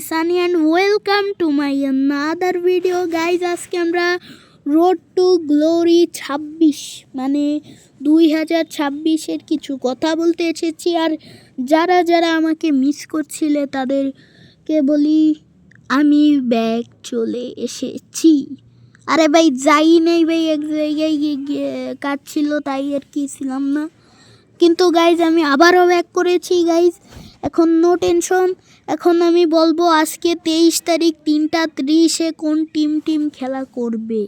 Sunny and welcome to my another video guys. আজকে আমরা road to Glory 26 মানে 2026-এর কিছু কথা বলতে এসেছি। আর যারা যারা আমাকে মিস করছিলে তাদেরকে বলি আমি ব্যাক চলে এসেছি। আরে ভাই যাই নেই ভাই, এক জায়গায় কাজ ছিল তাই আর কি ছিলাম না, কিন্তু গাইজ আমি আবারও ব্যাক করেছি গাইজ। এখন নো টেনশন, এখন আমি বলবো আজকে 23 তারিখ 3:30-এ কোন টিম খেলা করবে।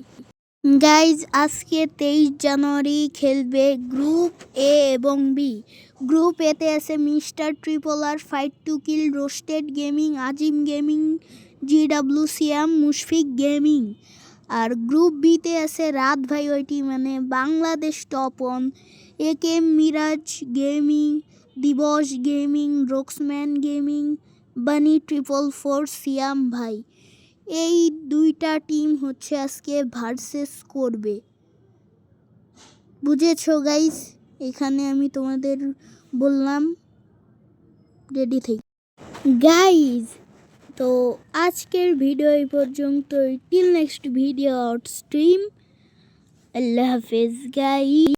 গাইজ আজকে 23 জানুয়ারি খেলবে গ্রুপ এ এবং বি। গ্রুপ এতে আছে Mister Triple R, Fight to Kill, Roasted Gaming, Azim Gaming, GWCM, Mushfiq Gaming. আর গ্রুপ বিতে আছে রাত ভাই ওইটি মানে Bangladesh top 1, AKM Miraj Gaming, Dibos Gaming, Roxman Gaming, Bunny 444, সিয়াম ভাই। এই দুইটা টিম হচ্ছে আজকে ভার্সেস করবে, বুঝেছো গাইস? এখানে আমি তোমাদের বললাম রেডি থেকে গাইস। তো আজকের ভিডিও এই পর্যন্ত, till next video out stream. আল্লাহ হাফেজ গাইস।